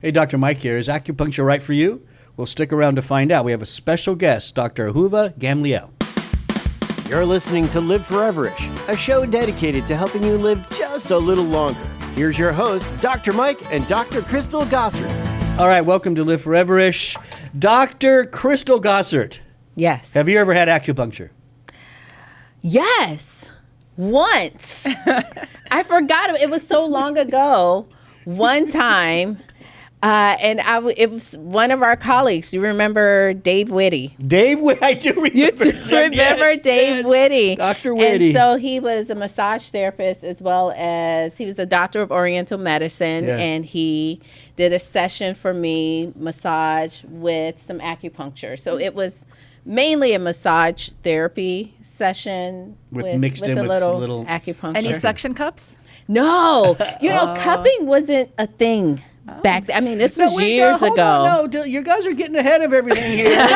Hey, Dr. Mike here. Is acupuncture right for you? Well, stick around to find out. We have a special guest, Dr. Ahuva Gamliel. You're listening to Live Foreverish, a show dedicated to helping you live just a little longer. Here's your hosts, Dr. Mike and Dr. Crystal Gossard. All right, welcome to Live Foreverish. Dr. Crystal Gossard. Yes. Have you ever had acupuncture? Yes. Once. I forgot. It was so long ago. One time. It was one of our colleagues. You remember Dave Whitty? I do remember. You remember Dave Whitty? Dr. Whitty. And so he was a massage therapist as well as he was a doctor of Oriental medicine. Yeah. And he did a session for me, massage with some acupuncture. So it was mainly a massage therapy session mixed in a with little acupuncture. Any suction cups? No. Cupping wasn't a thing. Back then. I mean, this was years ago. No, you guys are getting ahead of everything here.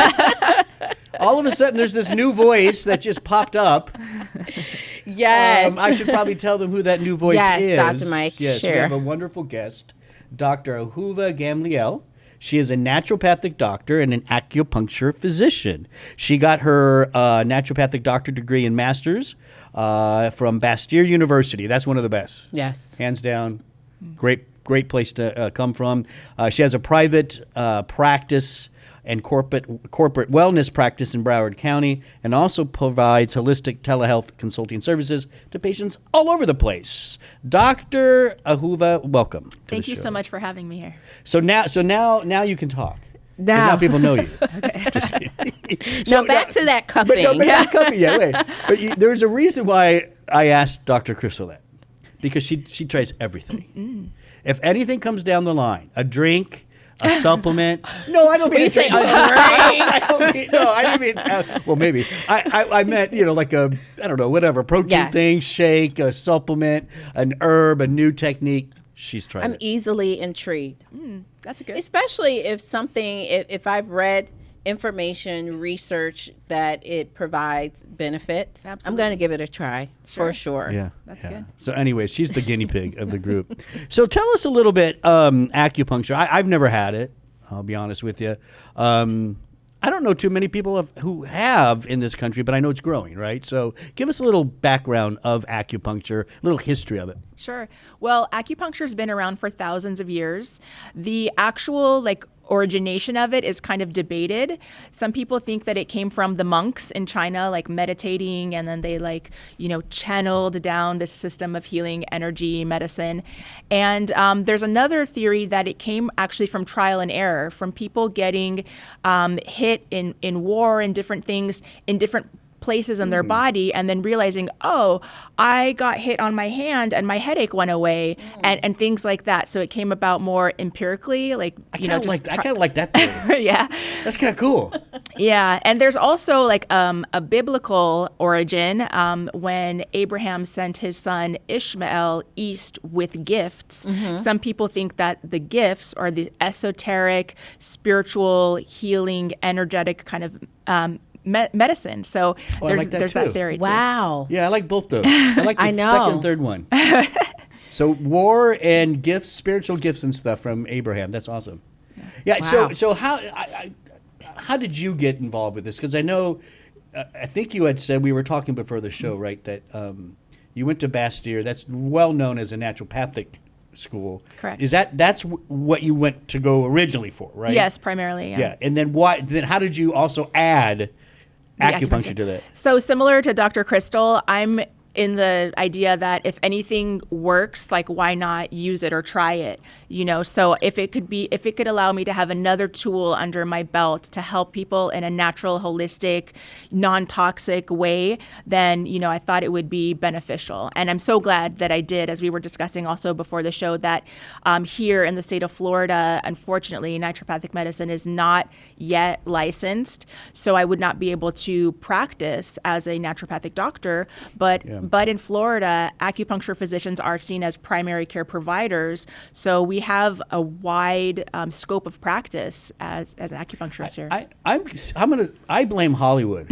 All of a sudden, there's this new voice that just popped up. Yes. I should probably tell them who that new voice is. Yes, Dr. Mike. Yes, sure. We have a wonderful guest, Dr. Ahuva Gamliel. She is a naturopathic doctor and an acupuncture physician. She got her naturopathic doctor degree and master's from Bastyr University. That's one of the best. Yes. Hands down. Great place to come from. She has a private practice and corporate wellness practice in Broward County, and also provides holistic telehealth consulting services to patients all over the place. Dr. Ahuva, welcome. Thank you so much for having me here. So now you can talk. 'Cause Now. Now people know you. Okay. Just kidding. So back to that cupping. But not cupping yet. Wait. But there's a reason why I asked Dr. Crystal that, because she tries everything. If anything comes down the line, a drink, a supplement. No, I don't mean You say a drink. I didn't mean. Well, maybe I meant like a whatever protein Yes. thing, shake, a supplement, an herb, a new technique. She's tried I'm it. easily intrigued, That's a good. especially if I've read information, research that it provides benefits. Absolutely. I'm going to give it a try for sure. Yeah, That's yeah. good. So, anyways, she's the guinea pig of the group. So, tell us a little bit acupuncture. I've never had it. I'll be honest with you. I don't know too many people who have in this country, but I know it's growing, right? So, give us a little background of acupuncture, a little history of it. Sure. Well, acupuncture's been around for thousands of years. The actual origination of it is kind of debated. Some people think that it came from the monks in China, meditating, and then they channeled down this system of healing energy medicine. And there's another theory that it came actually from trial and error, from people getting hit in war and different things in different places in their body, and then realizing, oh, I got hit on my hand and my headache went away, and things like that. So it came about more empirically, I kind of like that theory. Yeah, That's kind of cool. yeah. And there's also a biblical origin when Abraham sent his son Ishmael east with gifts. Some people think that the gifts are the esoteric, spiritual, healing, energetic kind of medicine. So there's that theory too. Wow. Yeah, I like both those. I like the I know. second and third one. So war and gifts, spiritual gifts and stuff from Abraham. That's awesome. Yeah. Wow. So how did you get involved with this? Because I know, I think you had said, we were talking before the show, right, that you went to Bastyr. That's well known as a naturopathic school. Correct. That's what you went to go originally for, right? Yes, primarily. Yeah. And then how did you also add acupuncture to that? So similar to Dr. Crystal, I'm in the idea that if anything works, why not use it or try it? So if it could allow me to have another tool under my belt to help people in a natural, holistic, non-toxic way, then, I thought it would be beneficial. And I'm so glad that I did, as we were discussing also before the show, that here in the state of Florida, unfortunately, naturopathic medicine is not yet licensed. So I would not be able to practice as a naturopathic doctor, but in Florida, acupuncture physicians are seen as primary care providers. So we have a wide scope of practice as an acupuncturist here. I blame Hollywood.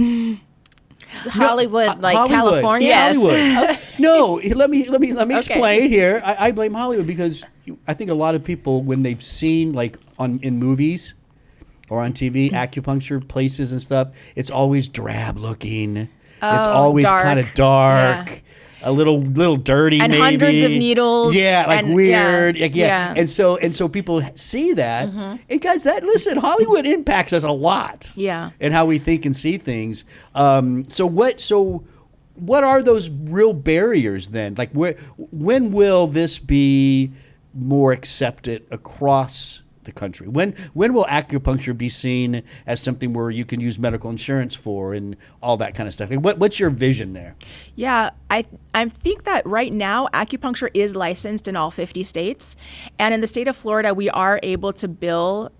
Hollywood, like Hollywood. California. Yeah, Yes. Hollywood. No, let me Okay. explain here. I blame Hollywood because I think a lot of people, when they've seen like in movies or on TV acupuncture places and stuff, it's always drab looking. It's always dark. kind of dark. Yeah. A little dirty, And maybe. hundreds of needles. Yeah, like And- weird. yeah, Like, yeah. yeah. And so people see that. And guys, listen, Hollywood impacts us a lot. Yeah. And how we think and see things. So what are those real barriers then? Like when will this be more accepted across the country? When will acupuncture be seen as something where you can use medical insurance for and all that kind of stuff? Like, what's your vision there? Yeah, I think that right now acupuncture is licensed in all 50 states, and in the state of Florida, we are able to bill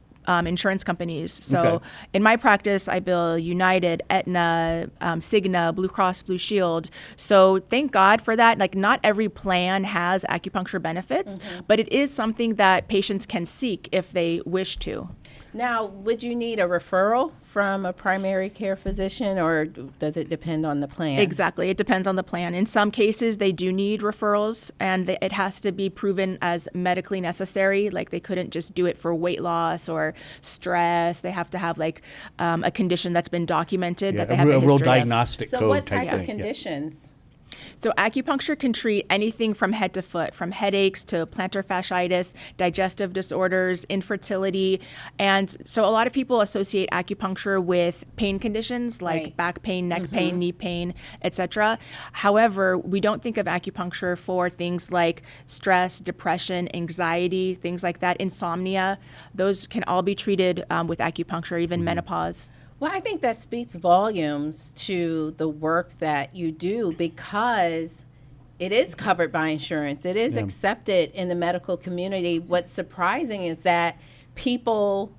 insurance companies. So Okay. in my practice, I bill United, Aetna, Cigna, Blue Cross Blue Shield. So thank God for that. Like not every plan has acupuncture benefits, but it is something that patients can seek if they wish to. Now, would you need a referral from a primary care physician, or does it depend on the plan? Exactly. It depends on the plan. In some cases, they do need referrals, and it has to be proven as medically necessary. Like they couldn't just do it for weight loss or stress. They have to have like a condition that's been documented that they have a real history of. diagnostic So code what type type of thing. Yeah. conditions? So acupuncture can treat anything from head to foot, from headaches to plantar fasciitis, digestive disorders, infertility. And so a lot of people associate acupuncture with pain conditions like Right. back pain, neck pain, knee pain, etc. However, we don't think of acupuncture for things like stress, depression, anxiety, things like that, insomnia. Those can all be treated with acupuncture, even menopause. Well, I think that speaks volumes to the work that you do because it is covered by insurance. It is accepted in the medical community. What's surprising is that people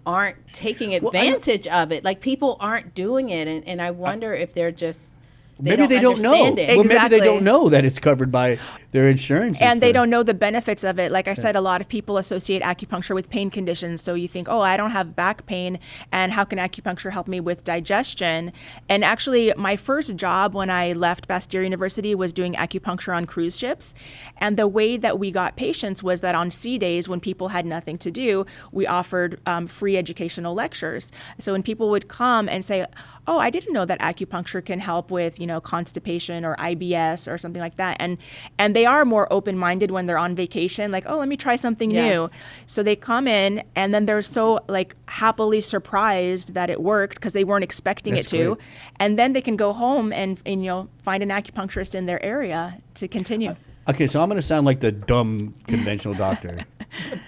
aren't taking advantage of it. Like people aren't doing it. And I wonder if they're just, Maybe they don't know. understand it. Well, maybe they Exactly. don't know that it's covered by their insurance. And they stuff. don't know the benefits of it. Like I said, a lot of people associate acupuncture with pain conditions. So you think, oh, I don't have back pain, and how can acupuncture help me with digestion? And actually, my first job when I left Bastyr University was doing acupuncture on cruise ships. And the way that we got patients was that on sea days, when people had nothing to do, we offered free educational lectures. So when people would come and say, oh, I didn't know that acupuncture can help with, constipation or IBS or something like that. And they are more open-minded when they're on vacation, like, oh, let me try something Yes. new. So they come in and then they're so like happily surprised that it worked because they weren't expecting That's it to. great. And then they can go home and find an acupuncturist in their area to continue. Okay, so I'm going to sound like the dumb conventional doctor.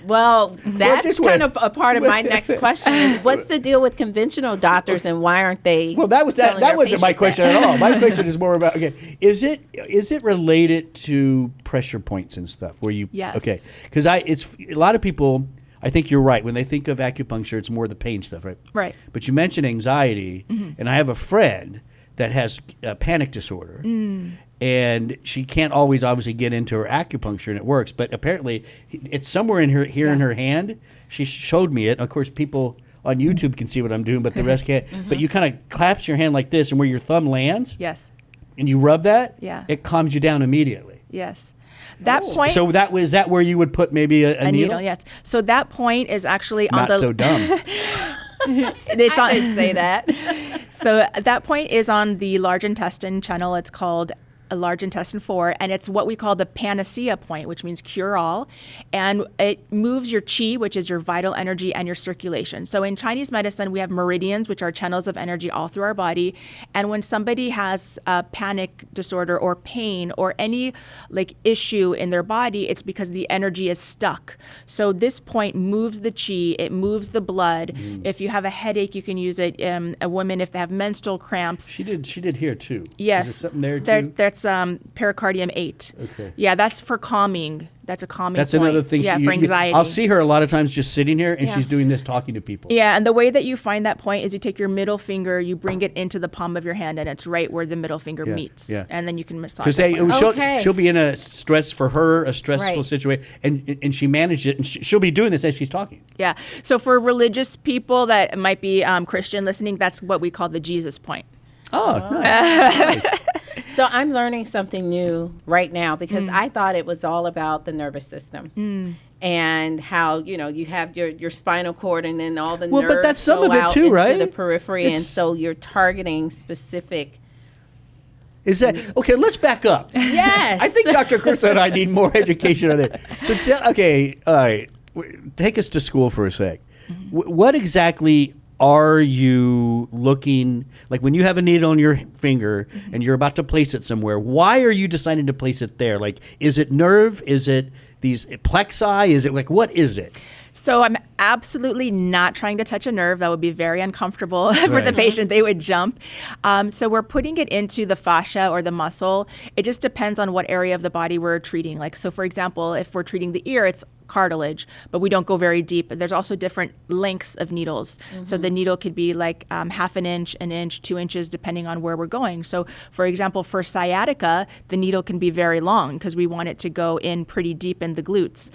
Well, that's just kind went- of a part of my next question is what's the deal with conventional doctors and why aren't they Well, that telling that their wasn't my patients question that? at all. My question is more about is it related to pressure points and stuff where you Yes. okay because it's a lot of people. I think you're right when they think of acupuncture, it's more the pain stuff, right? Right. But you mentioned anxiety, and I have a friend that has a panic disorder. And she can't always obviously get into her acupuncture and it works, but apparently it's somewhere in her in her hand. She showed me it. Of course, people on YouTube can see what I'm doing, but the rest can't. But you kind of clasp your hand like this, and where your thumb lands, Yes. and you rub that, Yeah. it calms you down immediately. Yes. That point. So was that where you would put maybe a a needle? needle, yes. So that point is actually on Not the. so dumb. It's I on, didn't say that. So that point is on the large intestine channel. It's called a large intestine 4, and it's what we call the panacea point, which means cure all. And it moves your chi, which is your vital energy, and your circulation. So in Chinese medicine, we have meridians, which are channels of energy all through our body. And when somebody has a panic disorder or pain or any like issue in their body, it's because the energy is stuck. So this point moves the chi, it moves the blood. If you have a headache, you can use it. A woman, if they have menstrual cramps, She did here too. yes, Is there something there too? That's pericardium 8. Okay. Yeah, that's for calming. That's a calming That's point. another thing. Yeah, for anxiety. I'll see her a lot of times just sitting here, and Yeah. she's doing this, talking to people. Yeah, and the way that you find that point is you take your middle finger, you bring it into the palm of your hand, and it's right where the middle finger Yeah, meets. yeah. And then you can massage Because that point. Okay. she'll be in a stressful Right. situation, and she managed it, and she'll be doing this as she's talking. Yeah. So for religious people that might be Christian listening, that's what we call the Jesus point. Oh, nice. Nice. So I'm learning something new right now because I thought it was all about the nervous system. And how, you have your spinal cord and then all the nerves but that's some go of it out too, into right? the periphery. And so you're targeting specific. Is that okay? Let's back up. Yes. I think Dr. Crystal and I need more education on that. So, okay, all right, take us to school for a sec. What exactly are you looking like when you have a needle on your finger and you're about to place it somewhere? Why are you deciding to place it there? Like, is it nerve? Is it these plexi? Is it like, what is it? So I'm absolutely not trying to touch a nerve. That would be very uncomfortable for the patient. They would jump. So we're putting it into the fascia or the muscle. It just depends on what area of the body we're treating. Like, so for example, if we're treating the ear, it's cartilage, but we don't go very deep. There's also different lengths of needles. So the needle could be like half an inch, 2 inches, depending on where we're going. So for example, for sciatica, the needle can be very long because we want it to go in pretty deep in the glutes.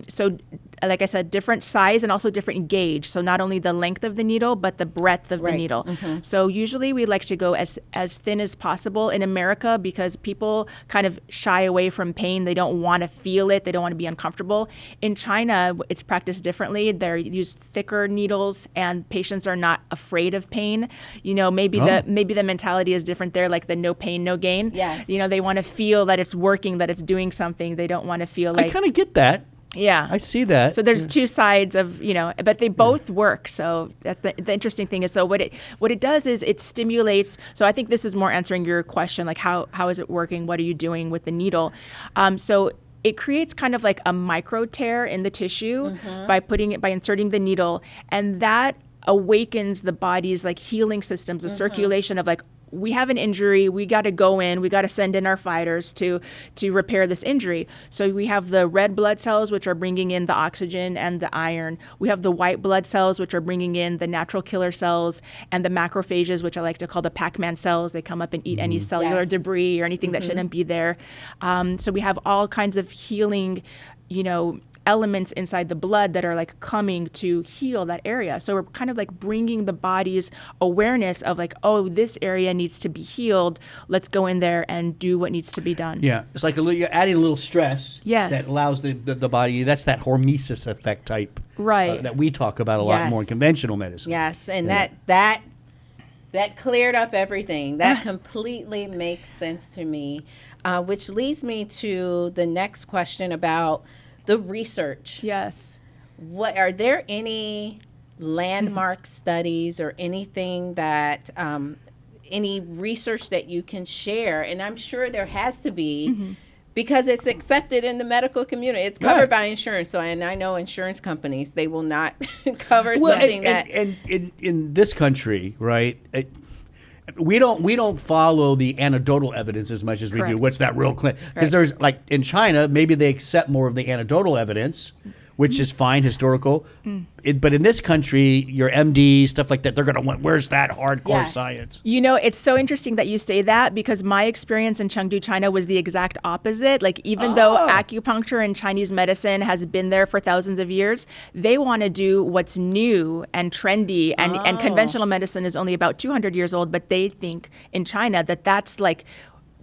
So like I said, different size and also different gauge. So not only the length of the needle, but the breadth of the needle. So usually we like to go as thin as possible in America because people kind of shy away from pain. They don't want to feel it. They don't want to be uncomfortable. In China, it's practiced differently. They use thicker needles and patients are not afraid of pain. Maybe the mentality is different there, like the no pain, no gain. Yes. They want to feel that it's working, that it's doing something. They don't want to feel like... I kind of get that. Yeah. I see that. So there's two sides of, but they both work. So that's the interesting thing is, so what it does is it stimulates. So I think this is more answering your question, like how is it working? What are you doing with the needle? So it creates kind of like a micro tear in the tissue by inserting the needle, and that awakens the body's like healing systems, the circulation of like, we have an injury, we got to go in, we got to send in our fighters to repair this injury. So we have the red blood cells, which are bringing in the oxygen and the iron. We have the white blood cells, which are bringing in the natural killer cells, and the macrophages, which I like to call the Pac-Man cells. They come up and eat any cellular debris or anything that shouldn't be there. So we have all kinds of healing, elements inside the blood that are like coming to heal that area. So we're kind of like bringing the body's awareness of like, oh, this area needs to be healed. Let's go in there and do what needs to be done. Yeah, it's like you're adding a little stress. Yes. That allows the body. That's that hormesis effect type. Right. That we talk about a lot more in conventional medicine. Yes, and that cleared up everything. That completely makes sense to me, which leads me to the next question about the research. Yes. What are there any landmark studies or anything that any research that you can share? And I'm sure there has to be because it's accepted in the medical community. It's covered by insurance. So, and I know insurance companies, they will not cover something and in this country, right? We don't follow the anecdotal evidence as much as we do. What's that real claim? Because there's like in China, maybe they accept more of the anecdotal evidence, which is fine, historical. But in this country, your MD, stuff like that, they're going to want, where's that hardcore science? It's so interesting that you say that because my experience in Chengdu, China was the exact opposite. Like even though acupuncture and Chinese medicine has been there for thousands of years, they want to do what's new and trendy. And conventional medicine is only about 200 years old, but they think in China that that's like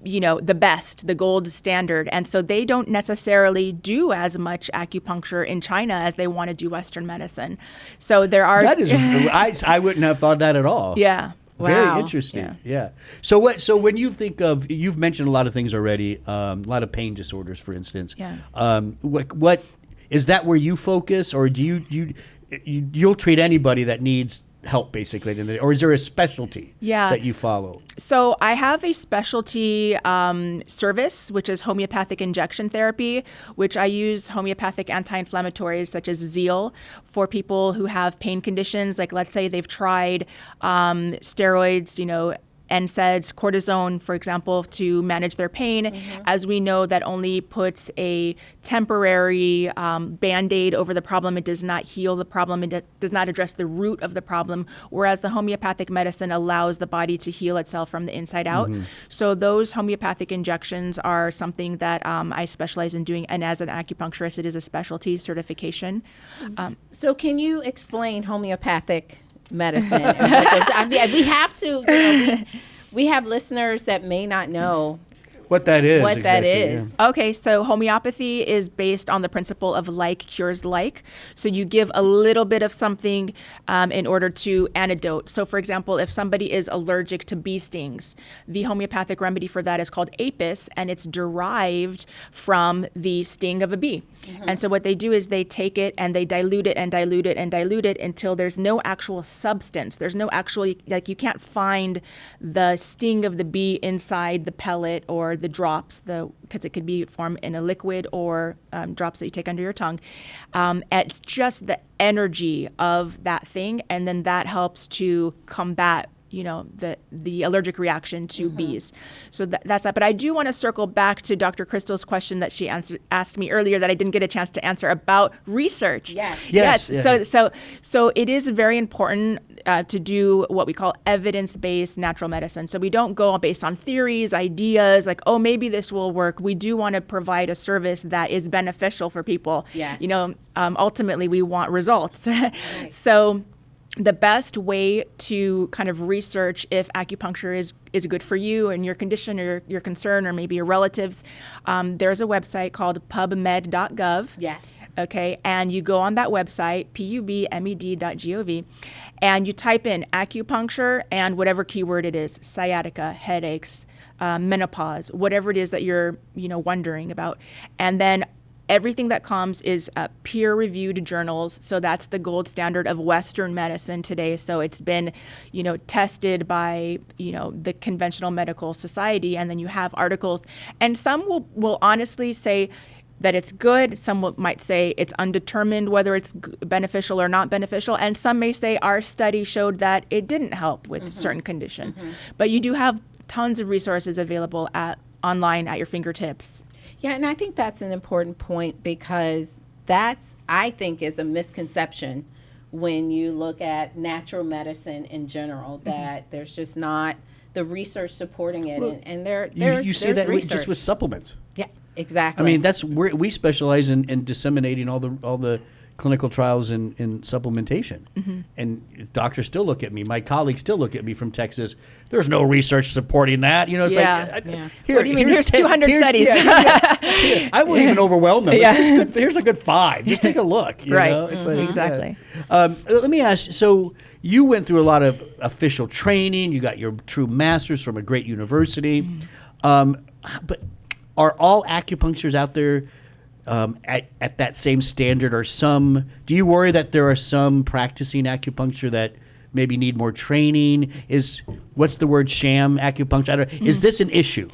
the best, the gold standard. And so they don't necessarily do as much acupuncture in China as they want to do Western medicine. So there are... That is, I wouldn't have thought that at all. Yeah. Very interesting. Yeah. So when you think of, you've mentioned a lot of things already, a lot of pain disorders, for instance. Yeah. What is that where you focus, or do you'll treat anybody that needs help basically, or is there a specialty that you follow? So I have a specialty service, which is homeopathic injection therapy, which I use homeopathic anti-inflammatories such as Zeal for people who have pain conditions. Like let's say they've tried steroids, NSAIDs, cortisone, for example, to manage their pain. As we know, that only puts a temporary Band-Aid over the problem. It does not heal the problem. It does not address the root of the problem, whereas the homeopathic medicine allows the body to heal itself from the inside out. So those homeopathic injections are something that I specialize in doing, and as an acupuncturist, it is a specialty certification. So can you explain homeopathic medicine. I mean, we have to, we have listeners that may not know what that is. What that exactly, is. yeah. Okay, so homeopathy is based on the principle of like cures like. So you give a little bit of something in order to antidote. So for example, if somebody is allergic to bee stings, the homeopathic remedy for that is called apis, and it's derived from the sting of a bee. And so what they do is they take it and they dilute it and dilute it and dilute it until there's no actual substance. There's no actual, like you can't find the sting of the bee inside the pellet or the drops, because it could be formed in a liquid or drops that you take under your tongue. It's just the energy of that thing, and then that helps to combat the allergic reaction to bees. So that's that. But I do want to circle back to Dr. Crystal's question that she asked me earlier that I didn't get a chance to answer about research. Yes. So it is very important to do what we call evidence-based natural medicine. So we don't go based on theories, ideas, like, oh, maybe this will work. We do want to provide a service that is beneficial for people. Yes. Ultimately, we want results. Right. So the best way to kind of research if acupuncture is good for you and your condition or your concern or maybe your relatives, there's a website called pubmed.gov. Yes. Okay, and you go on that website, pubmed.gov, and you type in acupuncture and whatever keyword it is, sciatica, headaches, menopause, whatever it is that you're wondering about, and then everything that comes is peer-reviewed journals. So that's the gold standard of Western medicine today. So it's been, tested by, the conventional medical society. And then you have articles. And some will honestly say that it's good. Some might say it's undetermined whether it's beneficial or not beneficial. And some may say our study showed that it didn't help with a certain condition. But you do have tons of resources available online at your fingertips. Yeah, and I think that's an important point because I think, is a misconception when you look at natural medicine in general, that there's just not the research supporting it. Well, and there's you say that research. just with supplements. Yeah, exactly. I mean, that's where we specialize in disseminating all the clinical trials in supplementation. And doctors still look at me. My colleagues still look at me from Texas. There's no research supporting that. It's like, what do you mean? Here's 200 studies. Here, I won't even overwhelm them. Yeah. Here's a good 5. Just take a look. Right. It's like, exactly. Let me ask. So you went through a lot of official training. You got your true master's from a great university. But are all acupuncturists out there at that same standard, or some? Do you worry that there are some practicing acupuncture that maybe need more training? What's the word, sham acupuncture? Is this an issue?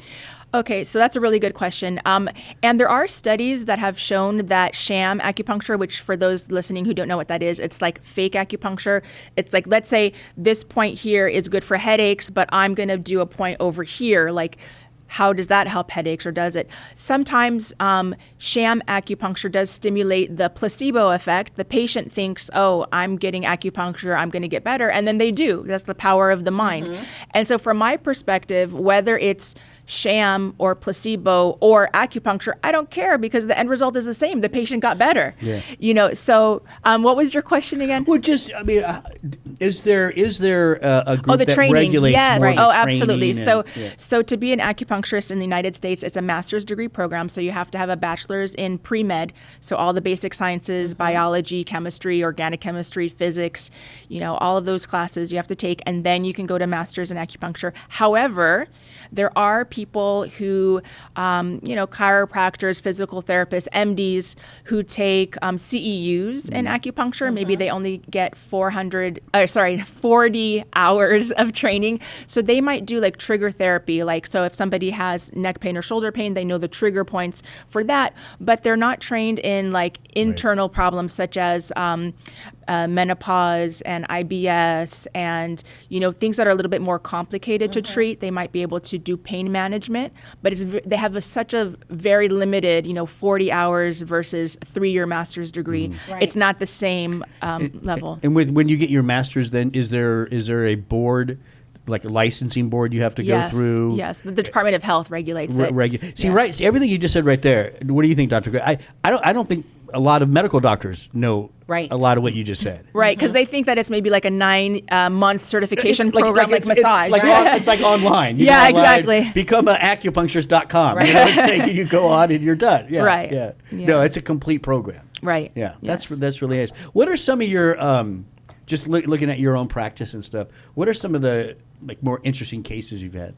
Okay, so that's a really good question. And there are studies that have shown that sham acupuncture, which for those listening who don't know what that is, it's like fake acupuncture. It's like, let's say this point here is good for headaches, but I'm going to do a point over here. Like, how does that help headaches, or does it? Sometimes sham acupuncture does stimulate the placebo effect. The patient thinks, oh, I'm getting acupuncture, I'm going to get better. And then they do. That's the power of the mind. And so from my perspective, whether it's sham or placebo or acupuncture, I don't care, because the end result is the same. The patient got better. Yeah. So what was your question again? Well, is there a group the that training. regulates Yes. more the Absolutely. training So to be an acupuncturist in the United States, it's a master's degree program. So you have to have a bachelor's in pre-med. So all the basic sciences, biology, chemistry, organic chemistry, physics, all of those classes you have to take, and then you can go to master's in acupuncture. However, there are people who, chiropractors, physical therapists, MDs, who take CEUs in acupuncture. Maybe they only get 40 hours of training. So they might do like trigger therapy. So if somebody has neck pain or shoulder pain, they know the trigger points for that, but they're not trained in like internal problems such as menopause and IBS and, things that are a little bit more complicated to treat. They might be able to do pain management, but they have such a very limited, 40 hours versus 3-year master's degree. Right. It's not the same level. And when you get your master's, then is there a board, like a licensing board you have to go through? Yes, the Department of Health regulates it. See, right. See, everything you just said right there. What do you think, Dr. Gray? I don't think a lot of medical doctors know Right. a lot of what you just said. Right, because they think that it's maybe like a 9-month certification It's program, like massage. It's like online. You Yeah, go online, exactly. Become an acupuncturist.com. Right. You know, it's taking you go on and you're done. Yeah, Right. Yeah. Yeah. No, it's a complete program. Right. Yeah, Yes. that's really nice. What are some of your just looking at your own practice and stuff? What are some of the more interesting cases you've had?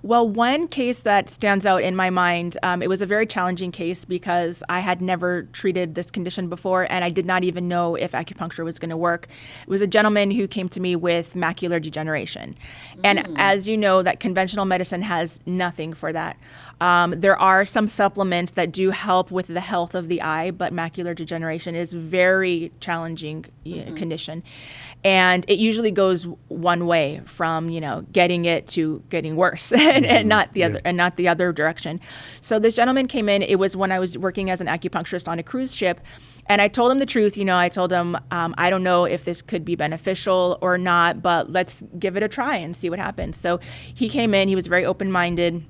Well, one case that stands out in my mind, it was a very challenging case because I had never treated this condition before, and I did not even know if acupuncture was going to work. It was a gentleman who came to me with macular degeneration. And as you know, that conventional medicine has nothing for that. There are some supplements that do help with the health of the eye, but macular degeneration is very challenging condition. And it usually goes one way from, getting it to getting worse and not the other direction. So this gentleman came in, it was when I was working as an acupuncturist on a cruise ship. And I told him the truth, I told him, I don't know if this could be beneficial or not, but let's give it a try and see what happens. So he came in, he was very open-minded.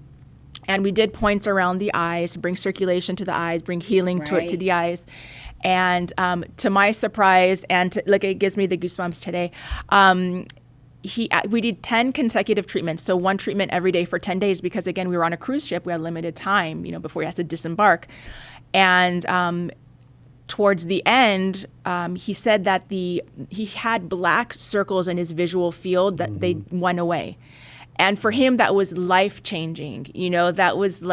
And we did points around the eyes, bring circulation to the eyes, bring healing to the eyes. And to my surprise, and it gives me the goosebumps today, we did 10 consecutive treatments. So one treatment every day for 10 days because, again, we were on a cruise ship. We had limited time, before we had to disembark. And towards the end, he said that he had black circles in his visual field that they went away. And for him, that was life-changing. That was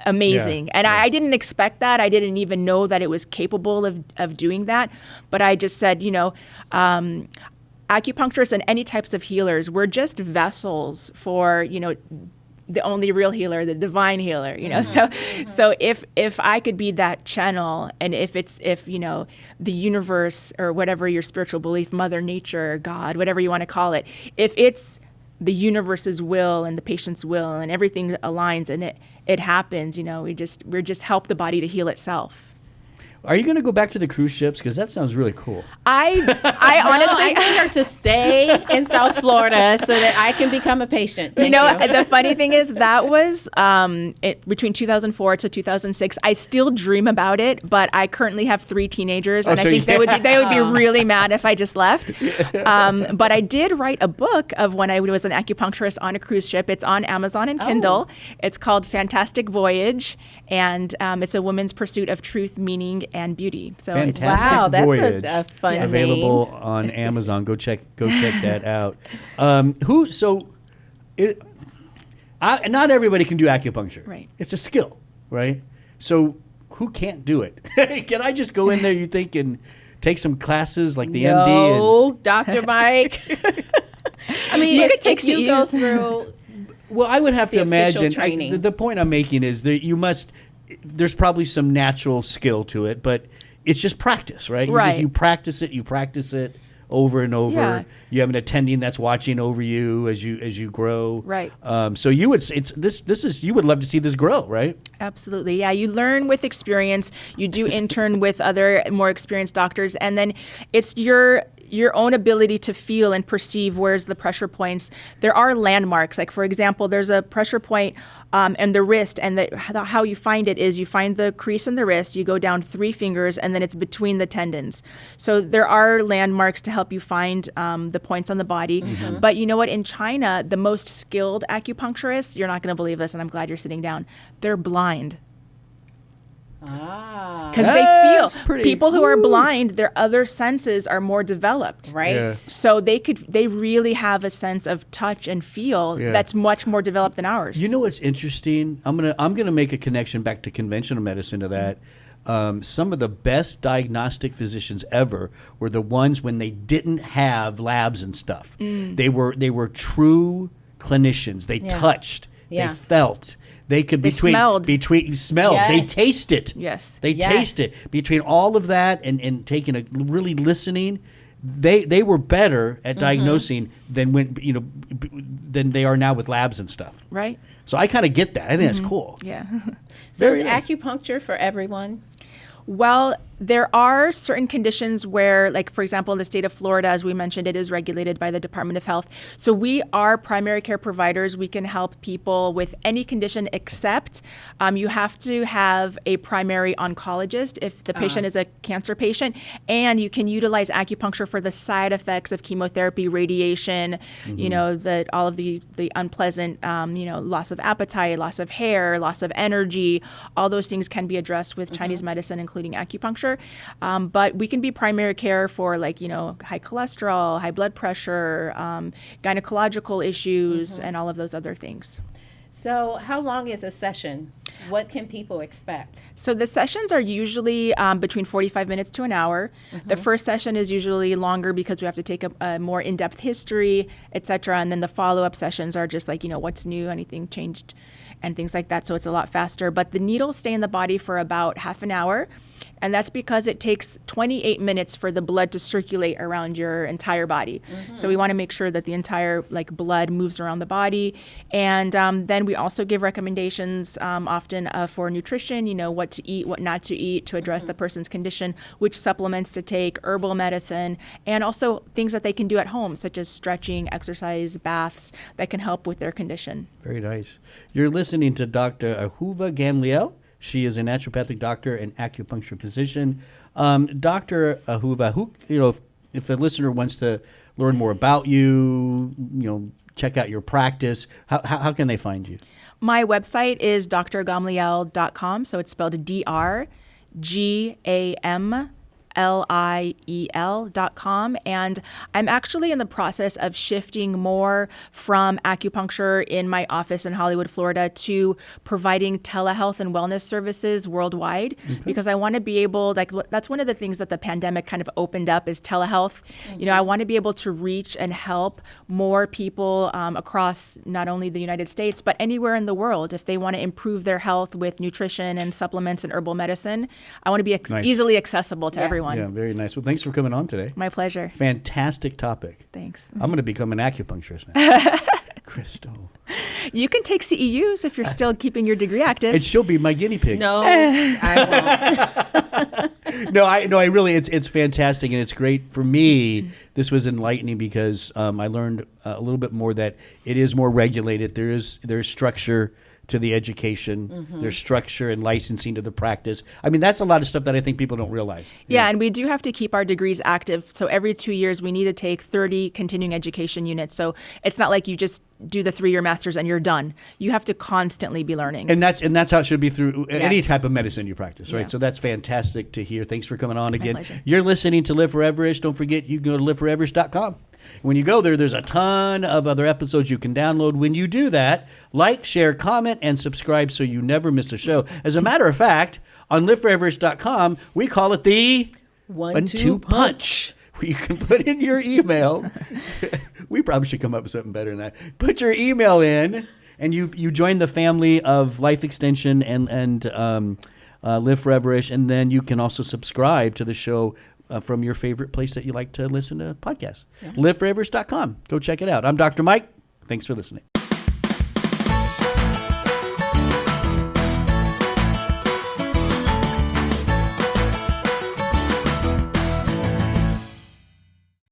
amazing. Yeah. And I didn't expect that. I didn't even know that it was capable of doing that. But I just said, acupuncturists and any types of healers, we're just vessels for, the only real healer, the divine healer, So if I could be that channel, and if the universe or whatever your spiritual belief, Mother Nature, God, whatever you want to call it, if it's the universe's will and the patient's will and everything aligns and it happens, we just help the body to heal itself. Are you going to go back to the cruise ships? Because that sounds really cool. I honestly, I need her to stay in South Florida so that I can become a patient. Thank you. The funny thing is that was between 2004 to 2006. I still dream about it, but I currently have 3 teenagers, and I think they would be really mad if I just left. But I did write a book of when I was an acupuncturist on a cruise ship. It's on Amazon and Kindle. It's called Fantastic Voyage, and it's a woman's pursuit of truth, meaning, and beauty. So Fantastic Voyage. That's a fun available name. on Amazon. Go check that out. Not everybody can do acupuncture. Right. It's a skill, right? So who can't do it? Can I just go in there, you think, and take some classes like the MD? No, Dr. Mike. I mean, You if could take you go CEUs. through Well, I would have to the official imagine. training. The point I'm making is that there's probably some natural skill to it, but it's just practice, right? Right. You practice it over and over. Yeah. You have an attending that's watching over you as you grow. Right. So you would you would love to see this grow, right? Absolutely. Yeah. You learn with experience. You do intern with other more experienced doctors. And then it's your own ability to feel and perceive where's the pressure points. There are landmarks. Like, for example, there's a pressure point in the wrist, and how you find it is you find the crease in the wrist, you go down 3 fingers, and then it's between the tendons. So there are landmarks to help you find the points on the body. But you know what? In China, the most skilled acupuncturists, you're not going to believe this, and I'm glad you're sitting down, they're blind. Because That's they feel. pretty- People who are blind, their other senses are more developed. right. Yeah. So they really have a sense of touch and feel that's much more developed than ours. You know what's interesting? I'm gonna make a connection back to conventional medicine to that. Some of the best diagnostic physicians ever were the ones when they didn't have labs and stuff. They were true clinicians. They touched. Yeah. They felt. They could They smelled. They Yes. taste it. Yes. They Yes. taste it. Between all of that and taking really listening, they were better at diagnosing than than they are now with labs and stuff. Right? So I kind of get that. I think that's cool. Yeah. So is Very nice. acupuncture for everyone? Well, There are certain conditions where, like, for example, in the state of Florida, as we mentioned, it is regulated by the Department of Health. So we are primary care providers. We can help people with any condition except you have to have a primary oncologist if the patient is a cancer patient, and you can utilize acupuncture for the side effects of chemotherapy, radiation, all of the unpleasant, loss of appetite, loss of hair, loss of energy. All those things can be addressed with Chinese medicine, including acupuncture. But we can be primary care for high cholesterol, high blood pressure, gynecological issues, and all of those other things. So how long is a session? What can people expect? So the sessions are usually between 45 minutes to an hour. The first session is usually longer because we have to take a more in-depth history, et cetera. And then the follow-up sessions are just what's new, anything changed, and things like that. So it's a lot faster. But the needles stay in the body for about half an hour. And that's because it takes 28 minutes for the blood to circulate around your entire body. So we want to make sure that the entire blood moves around the body. And then we also give recommendations often for nutrition, what to eat, what not to eat to address the person's condition, which supplements to take, herbal medicine, and also things that they can do at home, such as stretching, exercise, baths that can help with their condition. Very nice. You're listening to Dr. Ahuva Gamliel. She is a naturopathic doctor and acupuncture physician. Dr. Ahuva, if a listener wants to learn more about you, check out your practice, how can they find you? My website is drgamliel.com. So it's spelled DRGAMLIEL.com. And I'm actually in the process of shifting more from acupuncture in my office in Hollywood, Florida, to providing telehealth and wellness services worldwide, because I want to be able, that's one of the things that the pandemic kind of opened up is telehealth. I want to be able to reach and help more people across not only the United States, but anywhere in the world. If they want to improve their health with nutrition and supplements and herbal medicine, I want to be easily accessible to everyone. Yeah, very nice. Well, thanks for coming on today. My pleasure. Fantastic topic. Thanks. I'm going to become an acupuncturist now. Crystal. You can take CEUs if you're still keeping your degree active. And she'll be my guinea pig. No, I won't. I really, it's fantastic, and it's great for me. This was enlightening because I learned a little bit more that it is more regulated. There's structure to the education, there's structure and licensing to the practice. I mean, that's a lot of stuff that I think people don't realize. Yeah, and we do have to keep our degrees active. So every 2 years, we need to take 30 continuing education units. So it's not like you just do the 3-year master's and you're done. You have to constantly be learning. And that's how it should be through any type of medicine you practice, right? Yeah. So that's fantastic to hear. Thanks for coming on again. My pleasure. You're listening to Live Foreverish. Don't forget, you can go to liveforeverish.com. When you go there, there's a ton of other episodes you can download. When you do that, like, share, comment, and subscribe so you never miss a show. As a matter of fact, on liveforeverish.com, we call it the 1-2 punch. You can put in your email. We probably should come up with something better than that. Put your email in, and you join the family of Life Extension and Live Foreverish, and then you can also subscribe to the show from your favorite place that you like to listen to podcasts. Yeah. LiveForeverish.com. Go check it out. I'm Dr. Mike. Thanks for listening.